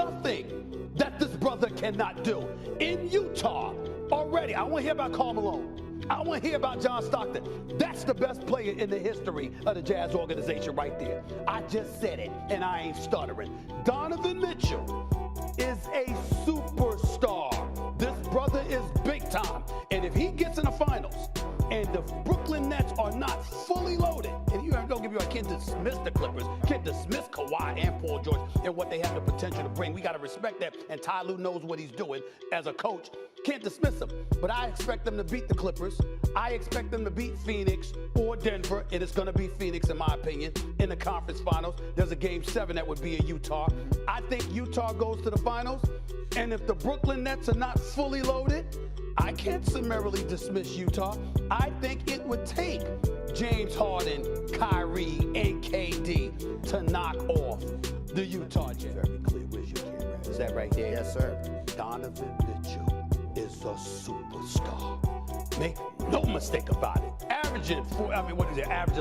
nothing that this brother cannot do. In Utah, already, I want to hear about Karl Malone. I want to hear about John Stockton. That's the best player in the history of the Jazz organization right there. I just said it, and I ain't stuttering. Donovan Mitchell is a superstar. This brother is big time. And if he gets in the finals and the Brooklyn Nets are not fully loaded, and I can't dismiss the Clippers, can't dismiss Kawhi and Paul George and what they have the potential to bring. We got to respect that, and Ty Lue knows what he's doing as a coach. Can't dismiss them, but I expect them to beat the Clippers. I expect them to beat Phoenix or Denver, and it's going to be Phoenix, in my opinion, in the conference finals. There's a game 7 that would be in Utah. I think Utah goes to the finals, and if the Brooklyn Nets are not fully loaded, I can't summarily dismiss Utah. I think it would take James Harden, Kyrie, and KD to knock off the Utah Jazz. Very clear. Where's your camera? Is that right there? Yes, sir. Donovan Mitchell is a superstar. Make no mistake about it. Averaging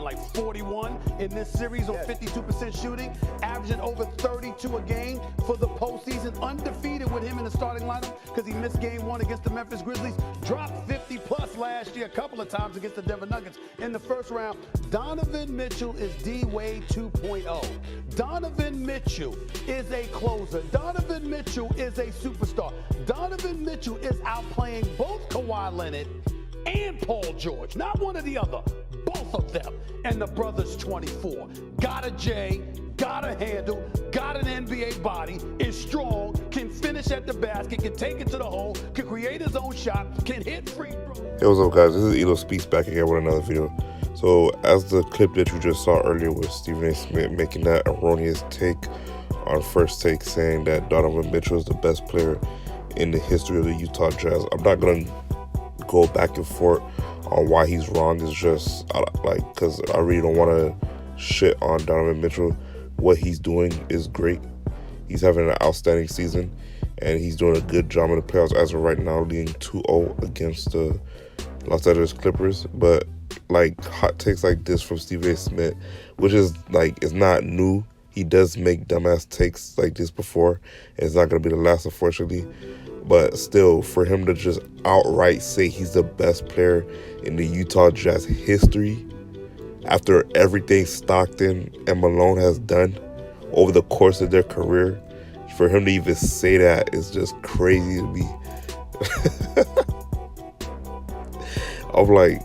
like 41 in this series on 52% shooting, averaging over 32 a game for the postseason, undefeated with him in the starting lineup because he missed game 1 against the Memphis Grizzlies, dropped 50 plus last year a couple of times against the Denver Nuggets in the first round. Donovan Mitchell is D-Wade 2.0. Donovan Mitchell is a closer. Donovan Mitchell is a superstar. Donovan Mitchell is outplaying both Kawhi Leonard and Paul George. Not one or the other, both of them. And the brother's 24. Got a J, got a handle, got an NBA body, is strong, can finish at the basket, can take it to the hole, can create his own shot, can hit free throws. Hey, what's up, guys? This is Elo Speaks back again with another video. So, as the clip that you just saw earlier with Stephen A. Smith making that erroneous take on First Take, saying that Donovan Mitchell is the best player in the history of the Utah Jazz, I'm not going to go back and forth on why he's wrong. It's just because I really don't want to shit on Donovan Mitchell. What he's doing is great. He's having an outstanding season, and he's doing a good job in the playoffs as of right now, leading 2-0 against the Los Angeles Clippers. But hot takes like this from Stephen A. Smith, which is it's not new. He does make dumbass takes like this before, and it's not going to be the last, unfortunately. But still, for him to just outright say he's the best player in the Utah Jazz history after everything Stockton and Malone has done over the course of their career, for him to even say that is just crazy to me. I'm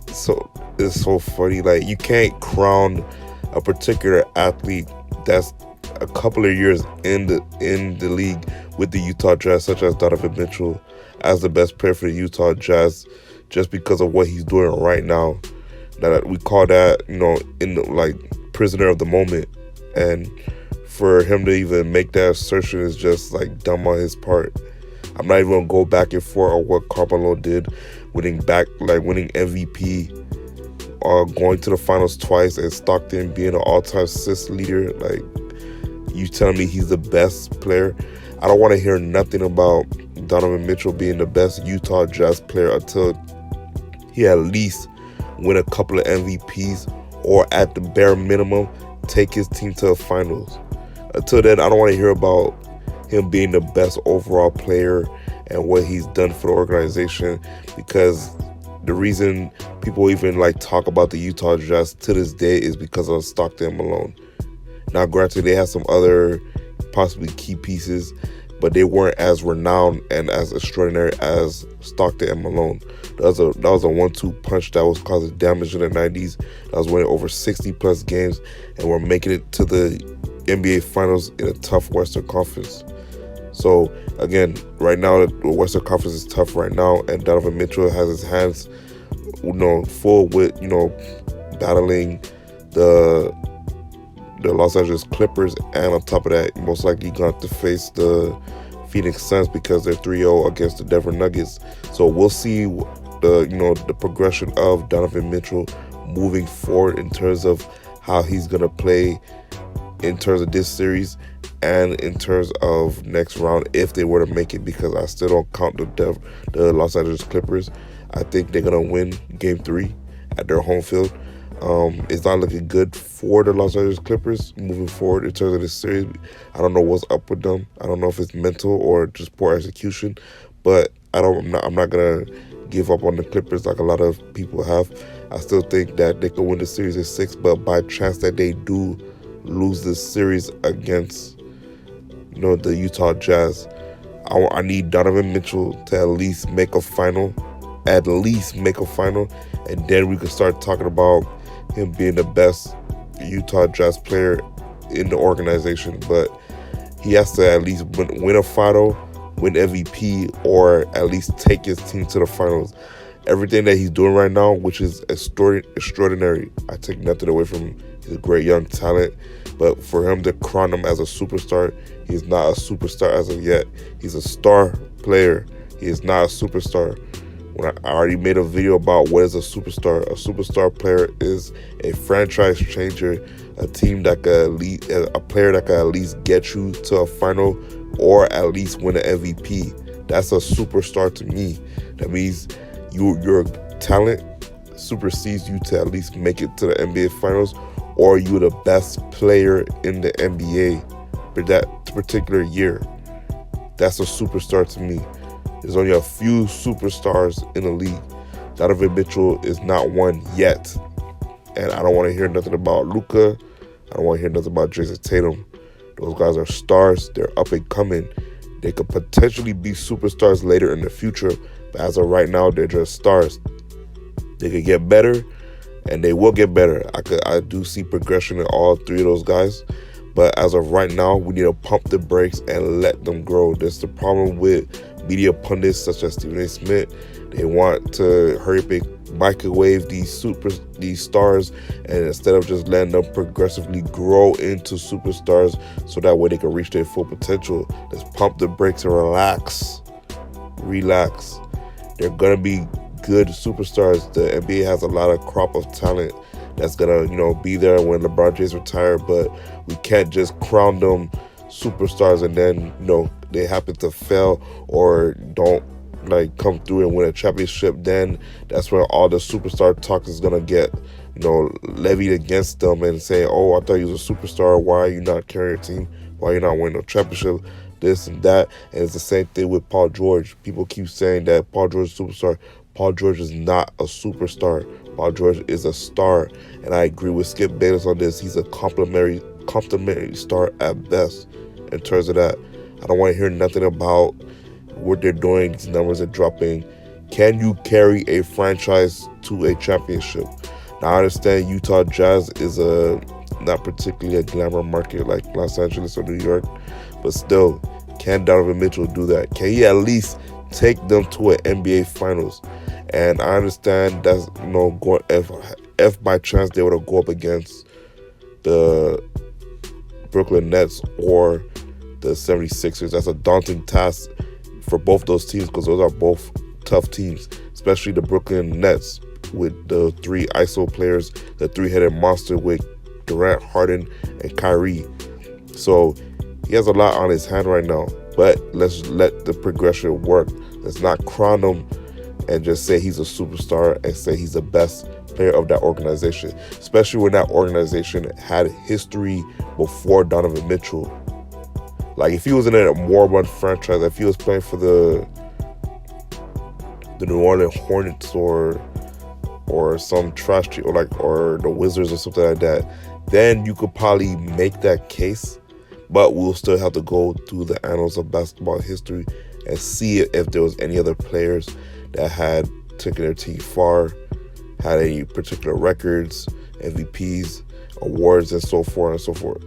it's so funny. You can't crown a particular athlete that's a couple of years in the league with the Utah Jazz, such as Donovan Mitchell, as the best player for the Utah Jazz, just because of what he's doing right now. That we call that, prisoner of the moment. And for him to even make that assertion is just dumb on his part. I'm not even gonna go back and forth on what Karl Malone did, winning MVP, going to the finals twice, and Stockton being an all-time assist leader. You telling me he's the best player? I don't want to hear nothing about Donovan Mitchell being the best Utah Jazz player until he at least win a couple of MVPs, or at the bare minimum take his team to the finals. Until then, I don't want to hear about him being the best overall player and what he's done for the organization, because the reason people even talk about the Utah Jazz to this day is because of Stockton and Malone. Now, granted, they had some other possibly key pieces, but they weren't as renowned and as extraordinary as Stockton and Malone. That was a 1-2 punch that was causing damage in the 90s. That was winning over 60-plus games, and we're making it to the NBA Finals in a tough Western Conference. So, again, right now, the Western Conference is tough right now, and Donovan Mitchell has his hands, full with, battling the Los Angeles Clippers, and on top of that, most likely going to have to face the Phoenix Suns because they're 3-0 against the Denver Nuggets. So we'll see the progression of Donovan Mitchell moving forward in terms of how he's going to play in terms of this series and in terms of next round if they were to make it, because I still don't count the Los Angeles Clippers. I think they're going to win Game 3 at their home field. It's not looking good for the Los Angeles Clippers moving forward in terms of this series. I don't know what's up with them. I don't know if it's mental or just poor execution, but I'm not gonna give up on the Clippers like a lot of people have. I still think that they could win the series in 6, but by chance that they do lose this series against the Utah Jazz, I need Donovan Mitchell to at least make a final, and then we can start talking about him being the best Utah Jazz player in the organization. But he has to at least win a final, win MVP, or at least take his team to the finals. Everything that he's doing right now, which is extraordinary, I take nothing away from him. He's a great young talent, but for him to crown him as a superstar, he's not a superstar as of yet. He's a star player. He is not a superstar. When I already made a video about what is a superstar. A superstar player is a franchise changer, a team that a player that can at least get you to a final or at least win an MVP. That's a superstar to me. That means your talent supersedes you to at least make it to the NBA Finals, or you're the best player in the NBA for that particular year. That's a superstar to me. There's only a few superstars in the league. Donovan Mitchell is not one yet. And I don't want to hear nothing about Luka. I don't want to hear nothing about Jason Tatum. Those guys are stars. They're up and coming. They could potentially be superstars later in the future. But as of right now, they're just stars. They could get better, and they will get better. I do see progression in all three of those guys. But as of right now, we need to pump the brakes and let them grow. That's the problem with media pundits such as Stephen A. Smith. They want to hurry up and microwave these stars, and instead of just letting them progressively grow into superstars so that way they can reach their full potential, let's pump the brakes and relax. They're going to be good superstars. The NBA has a lot of crop of talent that's going to, be there when LeBron James retires, but we can't just crown them superstars and then, they happen to fail or don't come through and win a championship. Then that's where all the superstar talk is going to get, levied against them and say, oh, I thought you was a superstar. Why are you not carrying your team? Why are you not winning a championship? This and that. And it's the same thing with Paul George. People keep saying that Paul George is a superstar. Paul George is not a superstar. Paul George is a star. And I agree with Skip Bayless on this. He's a complimentary star at best in terms of that. I don't want to hear nothing about what they're doing. These numbers are dropping. Can you carry a franchise to a championship? Now, I understand Utah Jazz is not particularly a glamour market like Los Angeles or New York, but still, can Donovan Mitchell do that? Can he at least take them to an NBA Finals? And I understand that's going if by chance they were to go up against the Brooklyn Nets or the 76ers. That's a daunting task for both those teams because those are both tough teams, especially the Brooklyn Nets with the three ISO players, the three-headed monster with Durant, Harden, and Kyrie. So he has a lot on his hand right now, but let's let the progression work. Let's not crown him and just say he's a superstar and say he's the best player of that organization, especially when that organization had history before Donovan Mitchell. Like if he was in a moribund franchise, if he was playing for the New Orleans Hornets or some trash team or the Wizards or something like that, then you could probably make that case. But we'll still have to go through the annals of basketball history and see if there was any other players that had taken their team far, had any particular records, MVPs, awards, and so forth and so forth.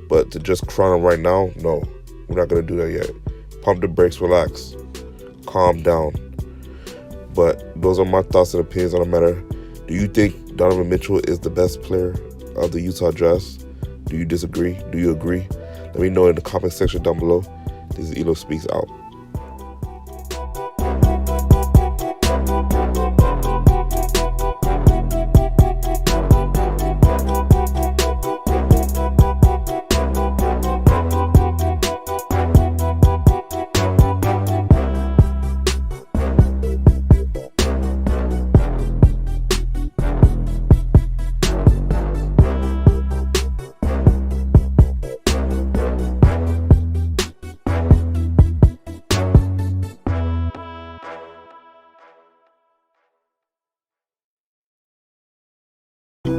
But to just crown them right now, no, we're not going to do that yet. Pump the brakes, relax, calm down. But those are my thoughts and opinions on the matter. Do you think Donovan Mitchell is the best player of the Utah Jazz? Do you disagree? Do you agree? Let me know in the comment section down below. This is Elo Speaks out.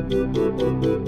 Peace.